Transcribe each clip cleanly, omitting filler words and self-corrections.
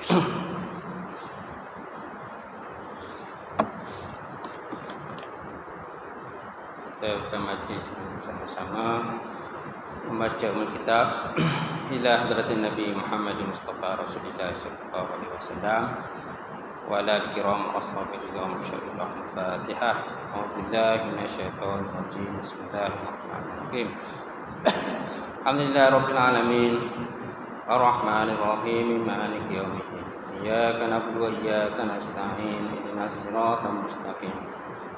Kita akan majlis sama-sama membaca kitab ila hadratin Nabi Muhammad Mustafa Rasulullah sallallahu alaihi wasallam wa ala kiram ashabi ridwan syarifah Fatihah. A'udzubillahi minasyaitonir rajim. Bismillahirrahmanirrahim. Alhamdulillahi rabbil alamin. Ar-Rahmanir Rahim. Maliki yaumiddin. Iyyaka na'budu wa iyyaka nasta'in. Ihdinas siratal mustaqim.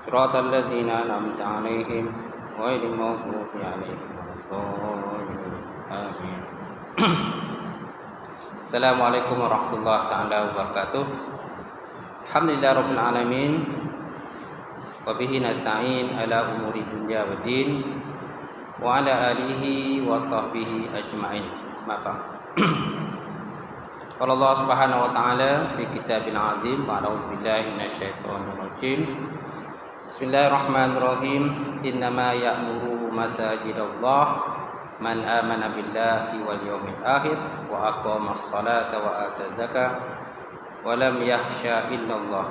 Siratal ladzina an'amta 'alaihim ghairil maghdubi 'alaihim waladdallin. Amin. Assalamualaikum warahmatullahi taala wabarakatuh. Alhamdulillah rabbil alamin. Wa bihi nasta'in ala umuri dunya waddin wa ala alihi wa sahbihi ajma'in. Maka Allah Subhanahu wa taala fi kitabil azim wa a'udzu billahi minasyaitonir rajim. Bismillahirrahmanirrahim. Innama ya'muru masajidallah man amana billahi wal yawmil akhir wa aqamas salata wa ata zakah wa lam yakhsha illallah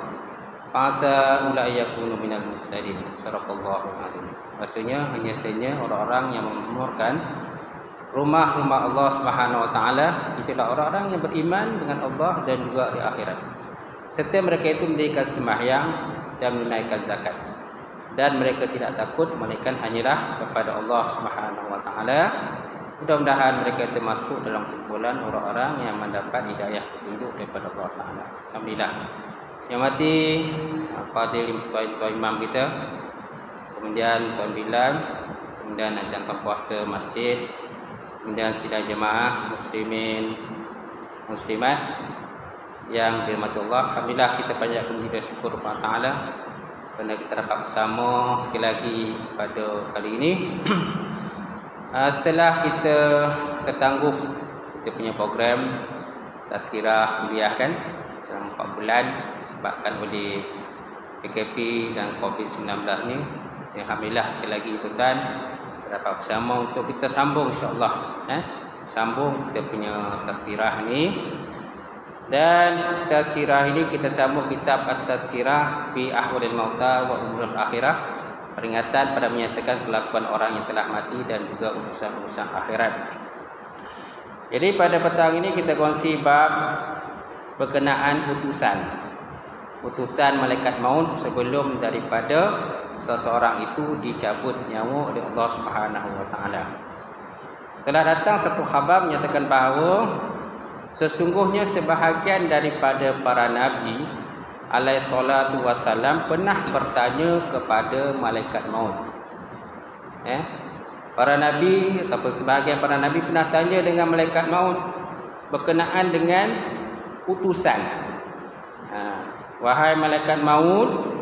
fasa ulai yakunu minal muhtadin. Sadaqallahul azim. Maksudnya hanya saja orang-orang yang memakmurkan rumah-rumah Allah Subhanahu wa taala itulah orang-orang yang beriman dengan Allah dan juga di akhirat. Serta mereka itu mendirikan sembahyang dan menunaikan zakat. Dan mereka tidak takut melainkan hanyalah kepada Allah Subhanahu wa taala. Mudah-mudahan mereka termasuk dalam kumpulan orang-orang yang mendapat hidayah petunjuk daripada Allah taala. Alhamdulillah. Yang mati fadil tuan imam kita, kemudian tuan Bilal, kemudian jantan puasa masjid, kemudian sidang jemaah muslimin muslimat yang dirahmati Allah. Alhamdulillah kita panjatkan puji syukur kepada Taala kerana kita dapat bersama sekali lagi pada kali ini. Setelah kita tertangguh kita punya program tazkirah kuliah kan selama 4 bulan disebabkan oleh PKP dan COVID-19 ni. Alhamdulillah sekali lagi tuan dapat bersama untuk kita sambung insya-Allah sambung kita punya tazkirah ni. Dan tazkirah ini kita sambung kitab At-Tazkirah fi Ahwalil Mauta wa Umuril Akhirah, peringatan pada menyatakan kelakuan orang yang telah mati dan juga urusan-urusan akhirat. Jadi pada petang ini kita kongsi bab berkenaan utusan malaikat maut sebelum daripada seseorang itu dicabut nyawa oleh Allah Subhanahu wa taala. Telah datang satu khabar menyatakan bahawa sesungguhnya sebahagian daripada para nabi alaihi salatu wasalam pernah bertanya kepada malaikat maut. Para nabi ataupun sebahagian para nabi pernah tanya dengan malaikat maut berkenaan dengan utusan. Wahai malaikat maut,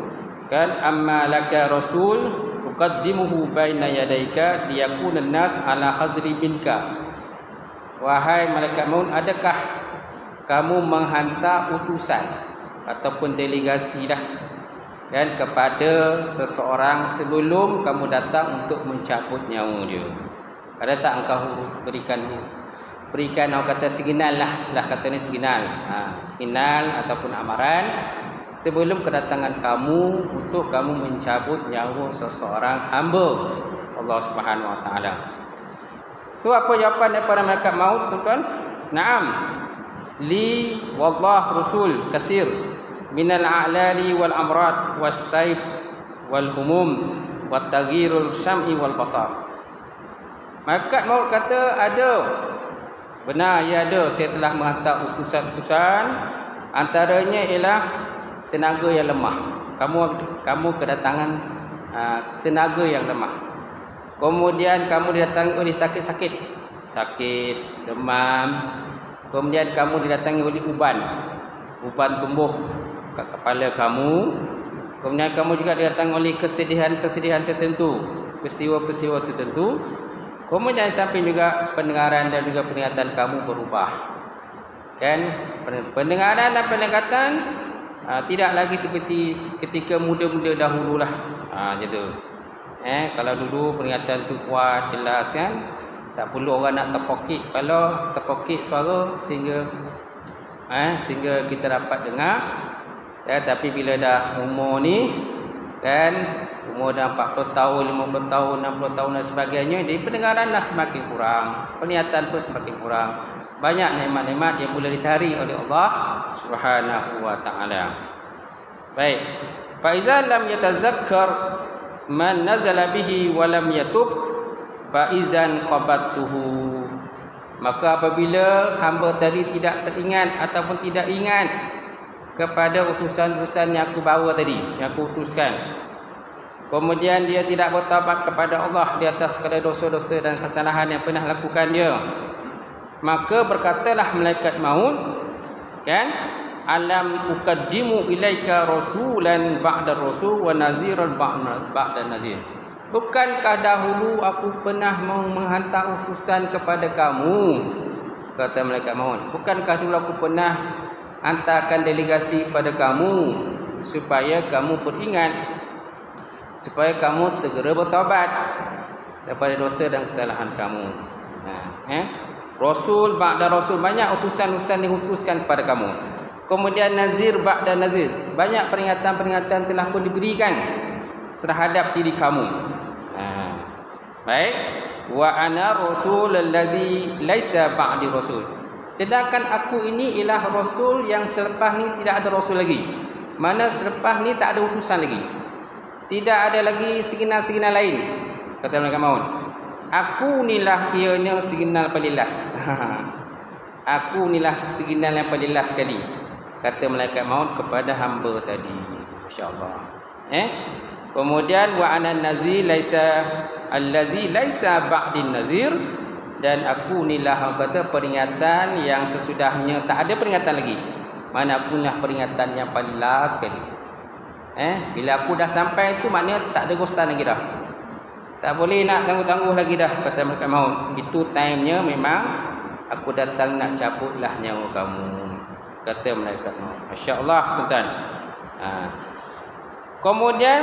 kan amma laka rasul uqaddimuhu baina yadayka liyakuna an-nas ala hazri minka. Wahai malaikat maut, adakah kamu menghantar utusan ataupun delegasi kan kepada seseorang sebelum kamu datang untuk mencabut nyawa dia? Ada tak engkau berikan orang kata signal lah, istilah kata ni signal. Signal ataupun amaran sebelum kedatangan kamu untuk kamu mencabut nyawa seseorang hamba Allah Subhanahu wa taala. So apa jawapan daripada malaikat maut tuan? Naam. Li wallah rusul kasir minal a'lali wal amrad was saif wal humum wat taghyirul syam'i wal basar. Malaikat maut kata ada. Benar, ya ada. Saya telah menghantar utusan-utusan, antaranya ialah tenaga yang lemah. Kamu kedatangan tenaga yang lemah. Kemudian kamu didatangi oleh sakit, demam. Kemudian kamu didatangi oleh uban tumbuh ke kepala kamu. Kemudian kamu juga didatangi oleh kesedihan tertentu, peristiwa-peristiwa tertentu. Kemudian sampai juga pendengaran dan juga penglihatan kamu berubah. Kan? Pendengaran dan penglihatan tidak lagi seperti ketika muda-muda dahululah. Gitu. Kalau dulu penglihatan tu kuat, jelas kan, tak perlu orang nak terpokik. Kalau terpokik suara sehingga sehingga kita dapat dengar. Tapi bila dah umur ni kan, umur dah 40 tahun, 50 tahun, 60 tahun dan sebagainya, jadi pendengaran dah semakin kurang, penglihatan pun semakin kurang. Banyak nikmat-nikmat yang boleh ditarik oleh Allah Subhanahu wa taala. Baik. Fa iza lam yatazakkar man nazala bihi wa lam yatub fa izan qabattuhu. Maka apabila hamba tadi tidak teringat ataupun tidak ingat kepada utusan-utusan yang aku bawa tadi, yang aku utuskan, kemudian dia tidak bertaubat kepada Allah di atas segala dosa-dosa dan kesalahan yang pernah lakukan dia, maka berkatalah malaikat maut, kan, alam uqaddimu ilaika rasulan ba'da rasul wa naziran ba'da nazir. Bukankah dahulu aku pernah menghantar utusan kepada kamu, kata malaikat maut. Bukankah dulu aku pernah hantarkan delegasi pada kamu supaya kamu beringat, supaya kamu segera bertaubat daripada dosa dan kesalahan kamu. Rasul ba'da rasul, banyak utusan-utusan diutuskan kepada kamu. Kemudian nazir ba'da nazir, banyak peringatan-peringatan telah pun diberikan terhadap diri kamu. Baik. Wa ana rasul allazi laisa ba'di rasul. Sedangkan aku ini ialah rasul yang selepas ni tidak ada rasul lagi. Mana selepas ni tak ada utusan lagi. Tidak ada lagi signal-signal lain. Kata malaikat maut. Aku nilah ianya signal paling last. Aku nilah signal yang paling last sekali. Kata malaikat maut kepada hamba tadi. Masya-Allah. Kemudian wa ana nazir laisa allazi laisa ba'din nazir, dan aku nilah kata peringatan yang sesudahnya tak ada peringatan lagi. Mana aku nilah peringatan yang paling last sekali. Bila aku dah sampai itu maknanya tak ada ghostan lagi dah. Tak boleh nak tangguh-tangguh lagi dah, kata malaikat maut. Itu time-nya memang aku datang nak cabutlah nyawa kamu, kata malaikat maut. Masya-Allah, tuan-tuan. Kemudian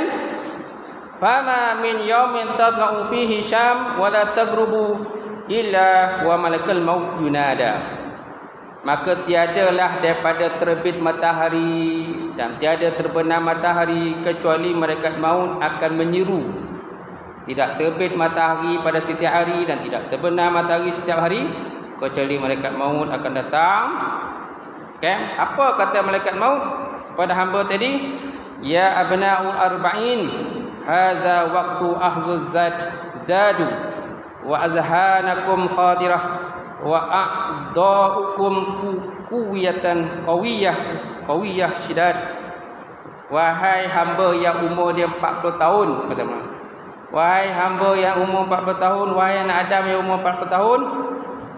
fama min yaumin tadla'u fihi syam wa la taghrubu illa wa malakal maut yunada. Maka tiadalah daripada terbit matahari dan tiada terbenam matahari kecuali malaikat maut akan menyeru. Tidak terbit matahari pada setiap hari dan tidak terbenam matahari setiap hari kecuali malaikat maut akan datang. Apa kata malaikat maut pada hamba tadi? Ya abna'ul arba'in, haza waktu ahzuz zadu wa azhanakum khadirah wa a'da'ukum quwwatan qawiyah syidad. Wahai hamba yang umur dia 40 tahun, kata Allah. Wahai hamba yang umur 40 tahun, wahai anak Adam yang umur 40 tahun,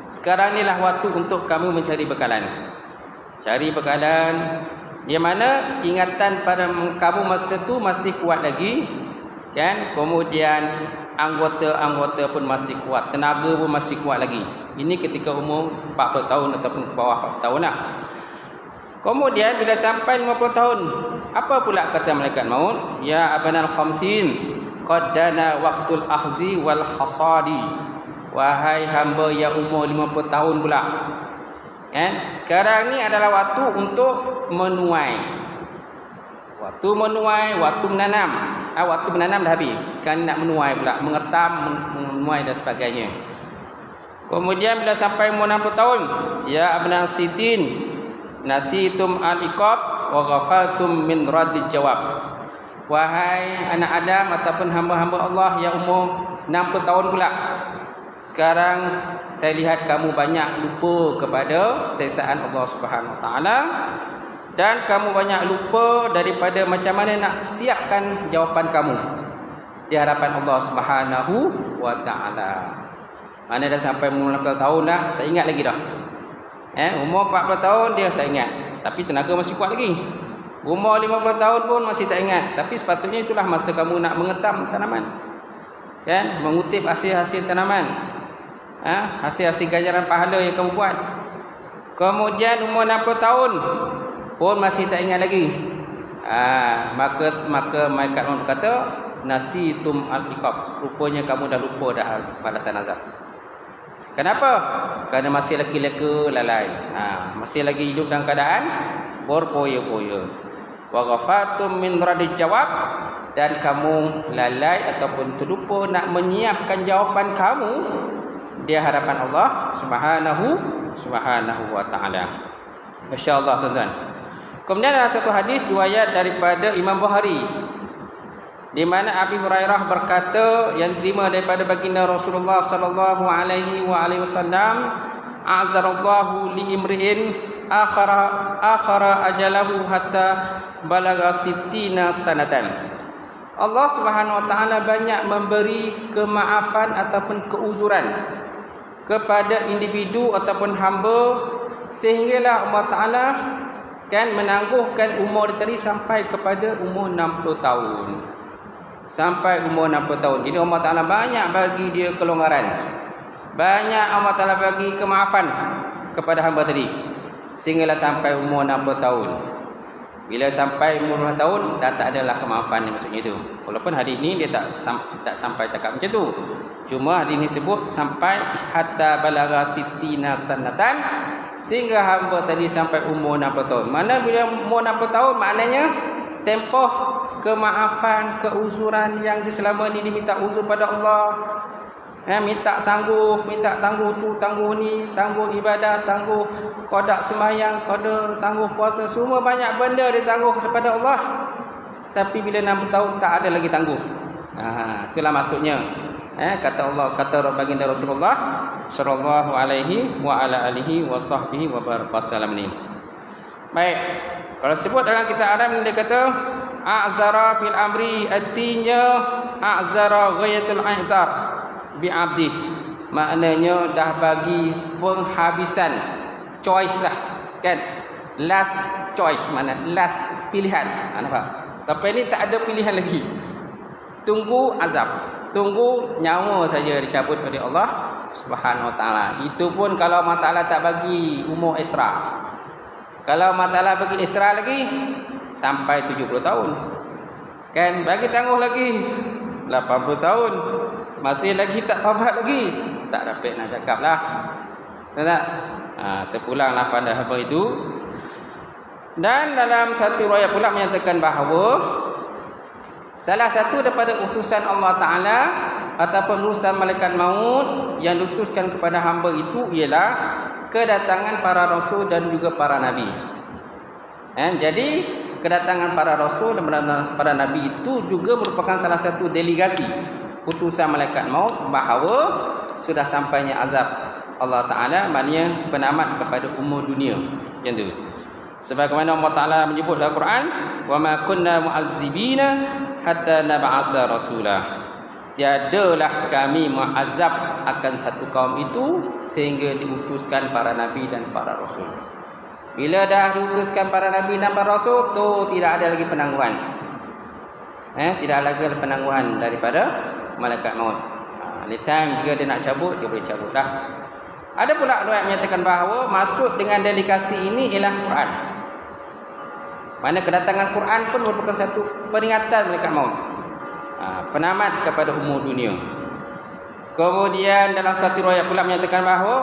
sekarang inilah waktu untuk kamu mencari bekalan. Cari bekalan yang mana ingatan pada kamu masa tu masih kuat lagi, kan? Kemudian anggota-anggota pun masih kuat, tenaga pun masih kuat lagi. Ini ketika umur 40 tahun ataupun bawah 40 tahun lah. Kemudian bila sampai 50 tahun, apa pula kata malaikat maut? Ya abanal khamsin, qad dana waqtul ahzi wal hasadi. Wahai hamba yang umur 50 tahun pula, kan? Sekarang ni adalah waktu untuk menuai. Waktu menuai, waktu menanam. Waktu menanam dah habis. Sekarang nak menuai pula, mengetam, menuai dan sebagainya. Kemudian bila sampai umur 60 tahun, ya abnan sitin, nasitum al-iqab wa ghafaltum min raddil jawab. Wahai anak Adam ataupun hamba-hamba Allah yang umur 60 tahun pula, sekarang saya lihat kamu banyak lupa kepada siksaan Allah Subhanahu Wa Taala, dan kamu banyak lupa daripada macam mana nak siapkan jawapan kamu di hadapan Allah Subhanahu Wa Taala. Mana dah sampai umur 60 tahun dah, tak ingat lagi dah. Umur 40 tahun dia tak ingat, tapi tenaga masih kuat lagi. Umur 50 tahun pun masih tak ingat, tapi sepatutnya itulah masa kamu nak mengetam tanaman, kan? Mengutip hasil-hasil tanaman, hasil-hasil ganjaran pahala yang kamu buat. Kemudian umur 60 tahun pun masih tak ingat lagi. Maka malaikat maut kata nasitum al-iqab, rupanya kamu dah lupa dah balasan azab. Kenapa? Kerana masih lagi leka lalai. Masih lagi hidup dalam keadaan berpoya-poya. Wa ghafatum min radid jawab, dan kamu lalai ataupun terlupa nak menyiapkan jawapan kamu di hadapan Allah Subhanahu wa taala. Masya-Allah tuan-tuan. Kemudian ada satu hadis riwayat daripada Imam Bukhari, di mana Abi Hurairah berkata yang terima daripada baginda Rasulullah sallallahu alaihi wasallam, a'zarallahu li imri'in akhara ajalahu hatta balagha sittina sanatan. Allah Subhanahu wa taala banyak memberi kemaafan ataupun keuzuran kepada individu ataupun hamba, sehinggalah Allah taala kan menangguhkan umur tadi sampai kepada umur 60 tahun. Sampai umur 60 tahun. Jadi Allah Ta'ala banyak bagi dia kelonggaran. Banyak Allah Ta'ala bagi kemaafan kepada hamba tadi. Sehinggalah sampai umur 60 tahun. Bila sampai umur 60 tahun, dah tak adalah kemaafan maksudnya itu. Walaupun hadis ini dia tak sampai cakap macam tu. Cuma hadis ini sebut sampai hatta balagha sittina sanatan, sehingga hamba tadi sampai umur 60 tahun. Mana bila umur 60 tahun maknanya tempoh kemaafan, keuzuran yang selama ni diminta uzur pada Allah. Minta tangguh tu, tangguh ni, tangguh ibadah, tangguh qada sembahyang, tangguh puasa, semua banyak benda ditangguh kepada Allah. Tapi bila 60 tahun tak ada lagi tangguh. Itulah maksudnya. Kata Allah, kata baginda Rasulullah sallallahu alaihi wa ala alihi wa sahbihi wa wasallam ni. Baik. Kalau sebut dalam kitab Arab dia kata a'zara fil amri, artinya a'zara ghayatul i'zar bi 'abdi. Maknanya dah bagi penghabisan choice lah kan. Last choice, mana last pilihan. Nampak? Tapi ini tak ada pilihan lagi. Tunggu azab. Tunggu nyawa saja dicabut oleh Allah Subhanahu wa taala. Itu pun kalau Allah Taala tak bagi umur Isra. Kalau Allah Ta'ala bagi Isra lagi sampai 70 tahun. Kan bagi tangguh lagi 80 tahun. Masih lagi tak taubat lagi. Tak dapat nak cakap lah. Tak? Terpulanglah pada hamba itu. Dan dalam satu riwayat pula menyatakan bahawa salah satu daripada utusan Allah Ta'ala ataupun utusan malaikat maut yang diutuskan kepada hamba itu ialah kedatangan para rasul dan juga para nabi. Jadi kedatangan para rasul dan para nabi itu juga merupakan salah satu delegasi utusan malaikat maut bahawa sudah sampainya azab Allah Ta'ala, maknanya penamat kepada umur dunia. Yang itu. Sebagaimana Allah Ta'ala menyebut dalam Quran, wa ma kunna mu'azzibina hatta nab'asa rasulah. Tiadalah kami mengazab akan satu kaum itu sehingga diutuskan para nabi dan para rasul. Bila dah diutuskan para nabi dan para rasul, tu tidak ada lagi penangguhan. Tidak ada lagi penangguhan daripada malaikat maut. Anytime jika dia nak cabut, dia boleh cabut dah. Ada pula riwayat menyatakan bahawa maksud dengan delegasi ini ialah Quran. Mana kedatangan Quran pun merupakan satu peringatan malaikat maut. Penamat kepada umur dunia. Kemudian dalam satu riwayat pula menyatakan bahawa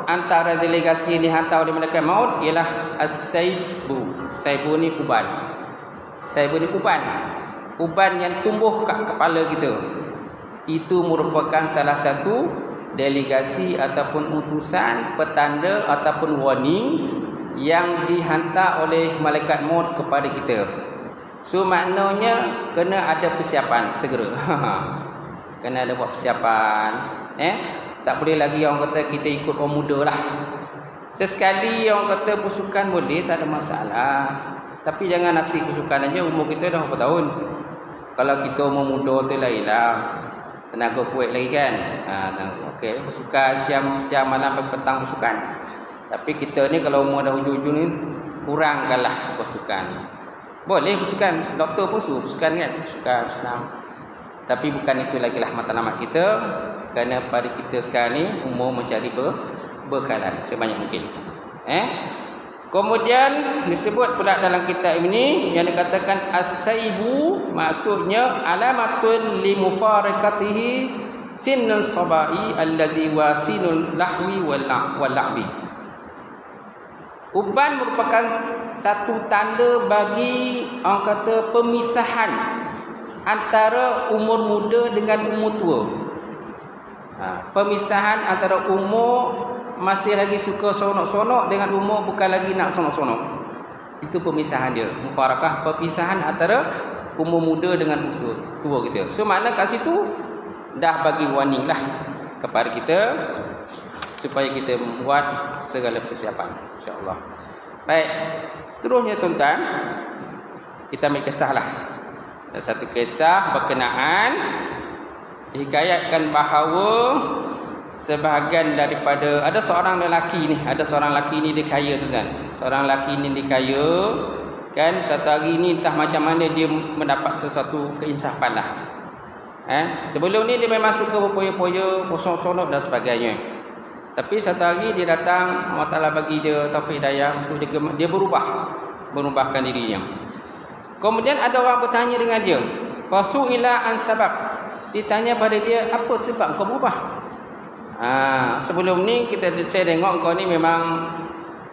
antara delegasi yang dihantar oleh malaikat maut ialah as-saibu. Saibu ni uban. Saibu ni uban. Uban yang tumbuh kat kepala kita. Itu merupakan salah satu delegasi ataupun utusan, petanda ataupun warning yang dihantar oleh malaikat maut kepada kita. So maknanya kena ada persiapan segera. Kena ada buat persiapan. Tak boleh lagi orang kata kita ikut orang muda lah. Sesekali orang kata bersukan boleh, tak ada masalah. Tapi jangan nasib bersukan aja umur kita dah berapa tahun. Kalau kita umur muda tu lain lah. Tenaga kuat lagi kan. Okey, bersukan siang malam pagi petang bersukan. Tapi kita ni kalau umur dah hujung-hujung ni kurangkanlah bersukan. Boleh bersukan, doktor pun suruh bersukan kan, bersukan senam. Tapi bukan itu lagi lah matlamat kita. Kerana pada kita sekarang ni umur mencari bekalan sebanyak mungkin. Kemudian disebut pula dalam kitab ini yang dikatakan as-saibu, maksudnya alamatun li mufaraqatihi sinnun sabai allazi wasinul lahwi wal la'bi. Uban merupakan satu tanda bagi orang kata pemisahan antara umur muda dengan umur tua. Pemisahan antara umur masih lagi suka sonok-sonok dengan umur bukan lagi nak sonok-sonok. Itu pemisahan dia. Mufarakah, perpisahan antara umur muda dengan umur tua kita. So makna kat situ dah bagi warning lah kepada kita supaya kita membuat segala persiapan, insya-Allah. Baik, seterusnya tuan-tuan, kita ambil kisahlah. Satu kisah berkenaan hikayatkan bahawa sebahagian daripada ada seorang lelaki ni, dia kaya tuan-tuan. Seorang lelaki ni dia kaya, kan, satu hari ni entah macam mana dia mendapat sesuatu keinsafan lah. Sebelum ni dia memang suka berpoya-poya, kosong-sonok dan sebagainya. Tapi satu hari dia datang, Allah Ta'ala bagi dia taufik hidayah untuk dia berubahkan dirinya. Kemudian ada orang bertanya dengan dia, fasu'ila an sabab, ditanya pada dia, apa sebab kau berubah? Sebelum ni saya tengok kau ni memang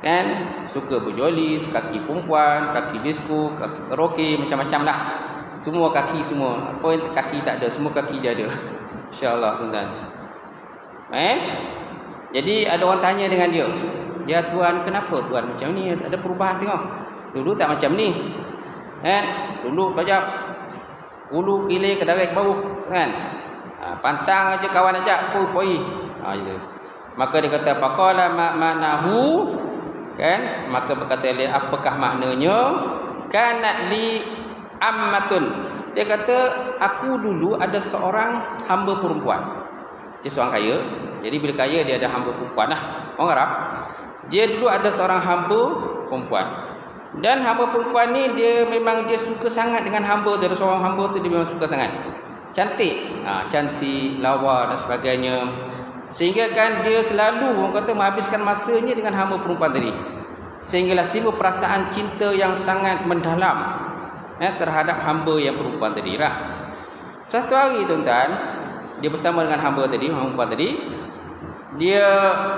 kan suka berjolis, kaki perempuan, kaki disco, kaki karaoke, macam-macam lah. Semua kaki semua. Apa yang kaki tak ada, semua kaki dia ada. Insya-Allah tuan-tuan. Jadi ada orang tanya dengan dia, "Ya tuan, kenapa tuan macam ni? Ada perubahan tengok. Dulu tak macam ni." Dulu kejap ulu kilir ke darat bau kan. Pantang aja kawan ajak poi. Gitu. Maka dia kata faqala ma'nahu, kan? Maka berkata dia, apakah maknanya? Kanat li ammatun. Dia kata aku dulu ada seorang hamba perempuan. Dia seorang kaya. Jadi bila kaya dia ada hamba perempuan lah. Orang Arab. Dia dulu ada seorang hamba perempuan. Dan hamba perempuan ni dia suka sangat dengan hamba dia. Seorang hamba tu dia memang suka sangat. Cantik. Cantik, lawa dan sebagainya. Sehingga kan dia selalu orang kata menghabiskan masanya dengan hamba perempuan tadi. Sehinggalah timbul perasaan cinta yang sangat mendalam terhadap hamba yang perempuan tadi lah. Satu hari tuan-tuan, dia bersama dengan hamba perempuan tadi, dia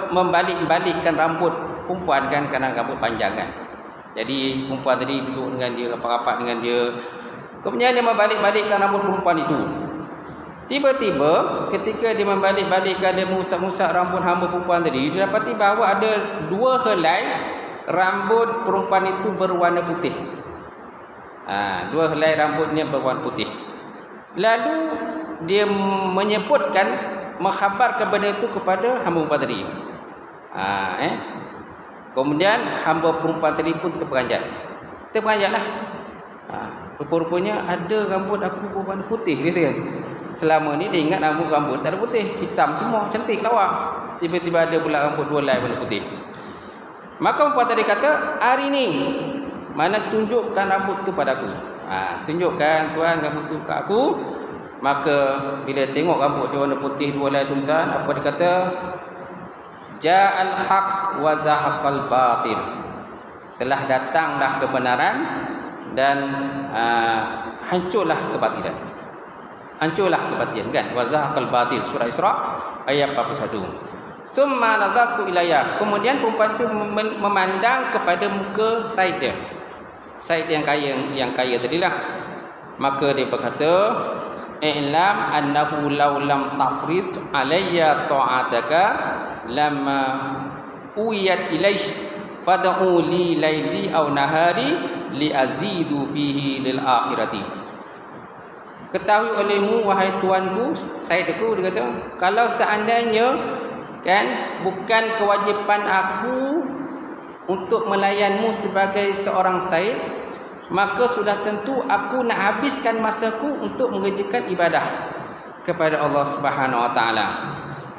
membalik-balikkan rambut perempuan kan, kerana rambut panjang kan. Jadi perempuan tadi duduk dengan dia, rapat-rapat dengan dia. Kemudian dia membalik-balikkan rambut perempuan itu. Tiba-tiba ketika dia membalik-balikkan, dia mengusap-usap rambut hamba perempuan tadi, dia dapati bahawa ada 2 helai rambut perempuan itu berwarna putih. 2 helai rambutnya berwarna putih. Lalu dia menyebutkan, mengkhabarkan benda itu kepada hamba perempuan tadi. Kemudian hamba perempuan tadi pun terperanjatlah. Rupa-rupanya ada rambut aku berwarna putih, dia kan. Selama ni dia ingat rambut tak ada putih, hitam semua, cantik lawa. Tiba-tiba ada pula rambut 2 helai warna putih. Maka perempuan tadi kata, hari ni mana tunjukkan rambut tu padaku. Tunjukkan tuan rambut tu kat aku. Maka bila tengok rambut dia warna putih 2 helai tuan, apa dia kata? Ja'al haq wa zahaqal batil. Telah datanglah kebenaran dan hancurlah kebatilan. Hancurlah kebatilan kan? Wa zahaqal batil, surah Isra ayat 41. Summa nazartu ilayya. Kemudian perempuan itu memandang kepada muka Said dia. Said yang kaya tadilah. Maka dia berkata, "I'lam annahu law lam tafrid alayya ta'ataka lamma uyat ilaysh fad'u li laili aw nahari li azidu fihi lil akhirati." Ketahui olehmu wahai tuanku, Said aku, dia kata, kalau seandainya kan bukan kewajipan aku untuk melayanmu sebagai seorang Said, maka sudah tentu aku nak habiskan masaku untuk mengerjakan ibadah kepada Allah Subhanahu Wa Taala.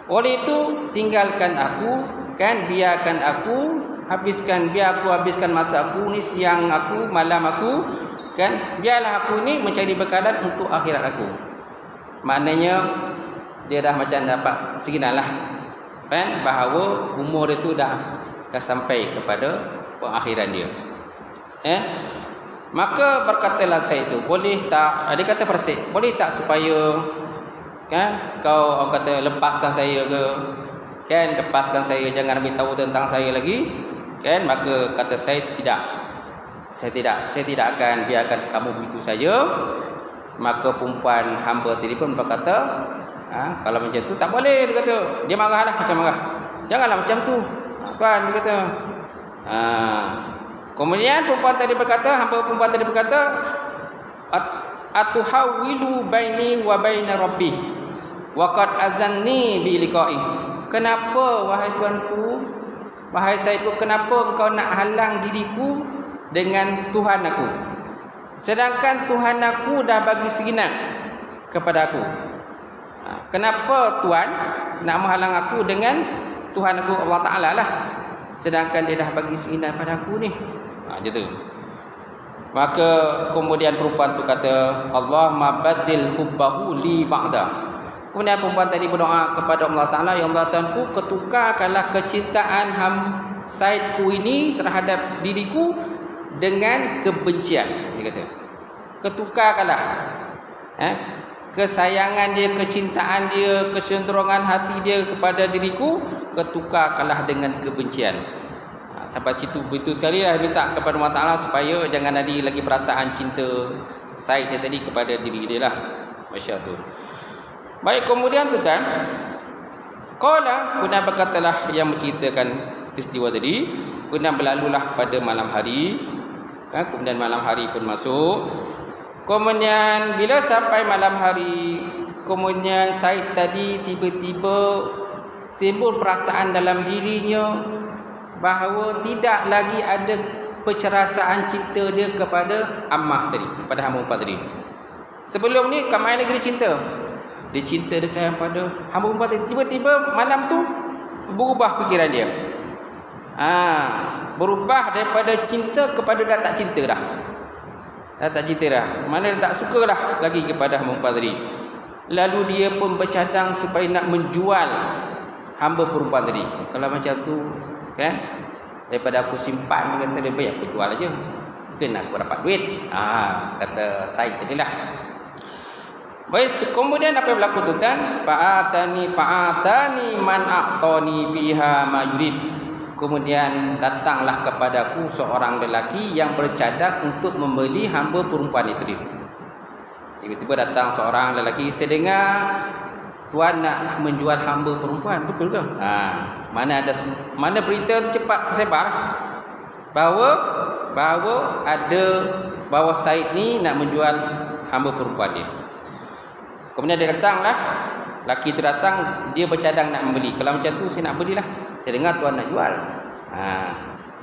Oleh itu tinggalkan aku, kan, biar aku habiskan masa aku ni, siang aku, malam aku, kan, biarlah aku ni mencari bekalan untuk akhirat aku. Maknanya dia dah macam dapat signal lah, kan, bahawa umur itu dah sampai kepada pengakhiran dia. Maka berkatalah saya itu, boleh tak, dia kata persik, boleh tak supaya kan, kau orang kata lepaskan saya ke, kan, lepaskan saya, jangan ambil tahu tentang saya lagi, kan, maka kata saya tidak akan biarkan kamu begitu saja. Maka perempuan hamba tadi pun berkata, kalau macam tu tak boleh, dia kata. Dia marahlah, macam marah, janganlah macam tu, kan, dia kata. Kemudian perempuan tadi berkata, hamba perempuan tadi berkata, atuhawwilu baini wa baina rabbi wa qad azanni bi liqa'i. Kenapa wahai tuanku, wahai sayyidku, kenapa engkau nak halang diriku dengan Tuhan aku, sedangkan Tuhan aku dah bagi segenap kepada aku? Kenapa Tuhan nak menghalang aku dengan Tuhan aku Allah Ta'ala lah, sedangkan dia dah bagi segenap pada aku ni? Macam tu. Maka kemudian perempuan tu kata, Allah mabadil hubbahu li ba'da. Kemudian perempuan tadi berdoa kepada Allah Ta'ala, ya Allah Tuhanku, ketukarkanlah kecintaan Saidku ini terhadap diriku dengan kebencian. Dia kata, ketukarkanlah kesayangan dia, kecintaan dia, kecenderungan hati dia kepada diriku, ketukarkanlah dengan kebencian. Sampai situ betul sekali lah, minta kepada Allah Ta'ala supaya jangan ada lagi perasaan cinta Said dia tadi kepada diri dia lah. Masya Allah. Baik, kemudian tuan, kemudian berkatalah yang menceritakan peristiwa tadi, kemudian berlalulah pada malam hari, kemudian malam hari pun masuk. Kemudian bila sampai malam hari, kemudian Said tadi tiba-tiba timbul perasaan dalam dirinya bahawa tidak lagi ada percerasaan cinta dia kepada Ammah tadi, kepada hamba perempuan tadi. Sebelum ni kamai lagi dia cinta. Dia cinta, dia sayang pada hamba perempuan tadi. Tiba-tiba malam tu berubah fikiran dia. Berubah daripada cinta kepada dah tak cinta dah. Dah tak cinta dah. Mana tak suka lah lagi kepada hamba perempuan tadi. Lalu dia pun bercadang supaya nak menjual hamba perempuan tadi. Kalau macam tu, kan, daripada aku simpan, kata lebih baik aku jual aja, mungkin aku dapat duit. Kata Said tadi lah. Baik, kemudian apa yang berlaku tu kan? Fa'atani man a'tani biha ma yurid. Kemudian datanglah kepadaku seorang lelaki yang bercadang untuk membeli hamba perempuan itu. Tiba-tiba datang seorang lelaki, saya dengar tuan nak menjual hamba perempuan, betul ke? Mana berita cepat tersebar bahawa Said ni nak menjual hamba perempuan dia. Kemudian dia datanglah, lelaki itu datang, dia bercadang nak membeli. Kalau macam tu saya nak belilah. Saya dengar tuan nak jual.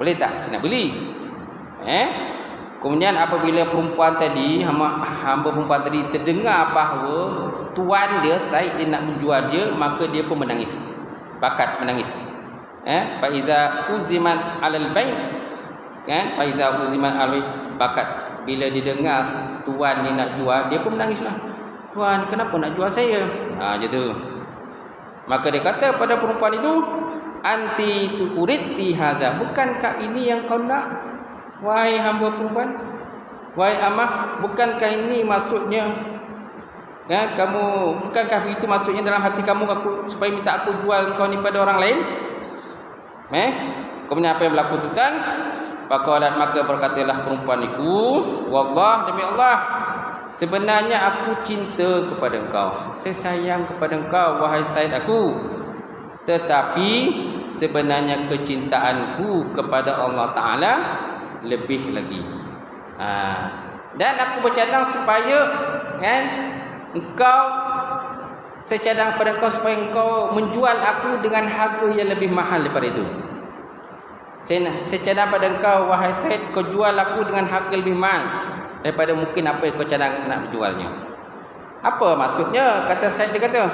Boleh tak saya nak beli? Kemudian apabila perempuan tadi, hamba perempuan tadi terdengar bahawa tuan dia Said dia nak menjual dia, maka dia pun menangis. Bakat menangis. Fa iza uziman alal bait, kan? Fa iza uziman alal bakat. Bila dia dengar tuan ni nak jual, dia pun menangislah. Tuan, kenapa nak jual saya? Macam tu. Maka dia kata pada perempuan itu, anti turidti haza, bukankah ini yang kau nak, wahai hamba perempuan, wahai Ammah? Bukankah ini maksudnya, kan, kamu, bukankah itu maksudnya dalam hati kamu aku supaya minta aku jual kau ni pada orang lain? Kemudian apa yang berlaku tu kan? Maka berkatalah perempuan itu, wallah, demi Allah, sebenarnya aku cinta kepada engkau, saya sayang kepada engkau wahai Said aku, tetapi sebenarnya kecintaanku kepada Allah Ta'ala lebih lagi. Dan aku bercadang supaya, kan, engkau, saya cadang kepada engkau supaya engkau menjual aku dengan harga yang lebih mahal daripada itu. Saya cadang pada engkau wahai Said, kau jual aku dengan harga lebih mahal daripada mungkin apa yang kau cadang nak menjualnya. Apa maksudnya? Kata Said, dia kata,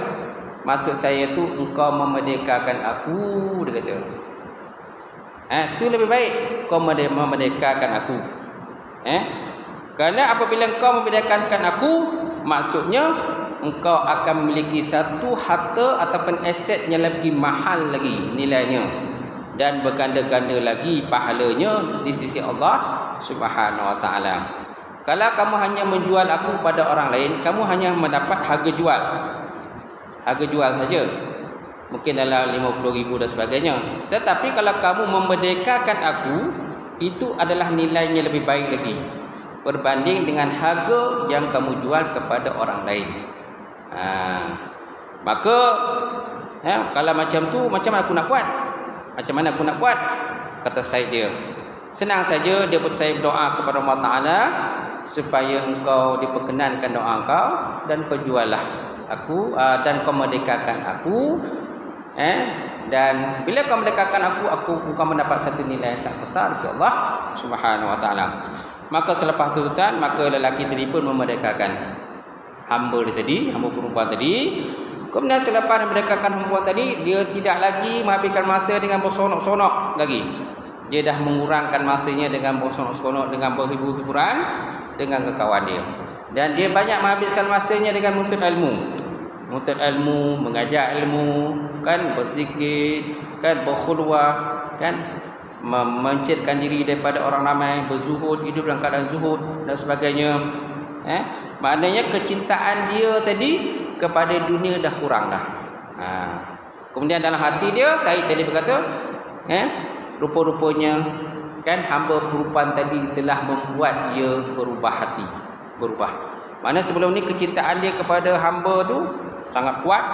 maksud saya tu engkau memerdekakan aku, dia kata. Itu lebih baik kau memerdekakan aku. Kerana apabila engkau memerdekakan aku, maksudnya engkau akan memiliki satu harta ataupun aset yang lebih mahal lagi nilainya, dan berganda-ganda lagi pahalanya di sisi Allah Subhanahu Wa Taala. Kalau kamu hanya menjual aku pada orang lain, kamu hanya mendapat harga jual. harga jual saja. Mungkin dalam 50,000 dan sebagainya. Tetapi kalau kamu memerdekakan aku, itu adalah nilainya lebih baik lagi berbanding dengan harga yang kamu jual kepada orang lain. Maka kalau macam tu, macam mana aku nak buat? Macam mana aku nak buat? Kata Said dia, senang saja. Dia pun saya berdoa kepada Allah Ta'ala supaya engkau diperkenankan doa engkau, dan kau jualah aku, dan kau merdekakan aku. Dan bila kau merdekakan aku akan mendapat satu nilai yang sangat besar dari Allah Subhanahu Wa Ta'ala. Maka selepas tu tuan, maka lelaki tadi pun memerdekakan hamba dia tadi, hamba perempuan tadi. Kemudian selepas memerdekakan perempuan tadi, dia tidak lagi menghabiskan masa dengan bersonok-sonok lagi. Dia dah mengurangkan masanya dengan bersonok-sonok, dengan berhibur-hiburan dengan kawan dia. Dan dia banyak menghabiskan masanya dengan menuntut ilmu. Menuntut ilmu, mengajar ilmu, kan, berzikir, kan, berkhulwah, kan, mencegahkan diri daripada orang ramai, berzuhud, hidup dalam keadaan zuhud dan sebagainya. Maknanya kecintaan dia tadi kepada dunia dah kurang dah. Kemudian dalam hati dia, Said tadi berkata, rupa-rupanya kan hamba perempuan tadi telah membuat dia berubah hati, berubah. Mana sebelum ni kecintaan dia kepada hamba tu sangat kuat,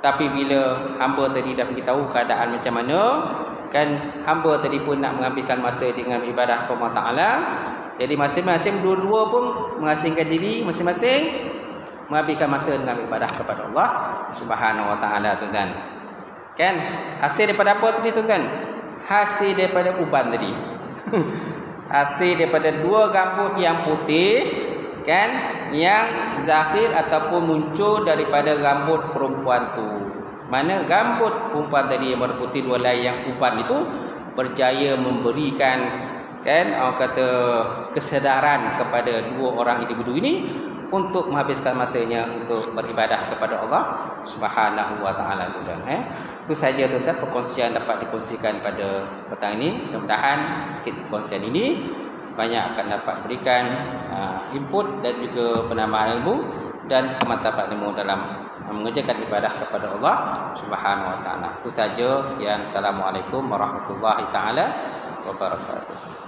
tapi bila hamba tadi dah beritahu keadaan macam mana, kan, hamba tadi pun nak menghabiskan masa dengan ibadah kepada Allah Ta'ala. Jadi masing-masing dua-dua pun mengasingkan diri, masing-masing menghabiskan masa dengan ibadah kepada Allah Subhanahu Wa Ta'ala, tuan-tuan. Kan, hasil daripada apa tadi, tuan-tuan? Hasil daripada uban tadi. Hasil daripada dua rambut yang putih, kan, yang zahir ataupun muncul daripada rambut perempuan tu. Mana rambut perempuan tadi yang berputih dua helai yang uban itu berjaya memberikan, kan, orang kata, kesedaran kepada dua orang individu ini untuk menghabiskan masanya untuk beribadah kepada Allah Subhanahu Wa Ta'ala. Itu saja, tuan-tuan, perkongsian dapat dikongsikan pada petang ini. Mudah-mudahan sikit perkongsian ini banyak akan dapat berikan input dan juga penambahan ilmu dan kemantapan ilmu dalam mengerjakan ibadah kepada Allah Subhanahu Wa Ta'ala. Itu saja. Sekian. Assalamualaikum warahmatullahi taala wabarakatuh.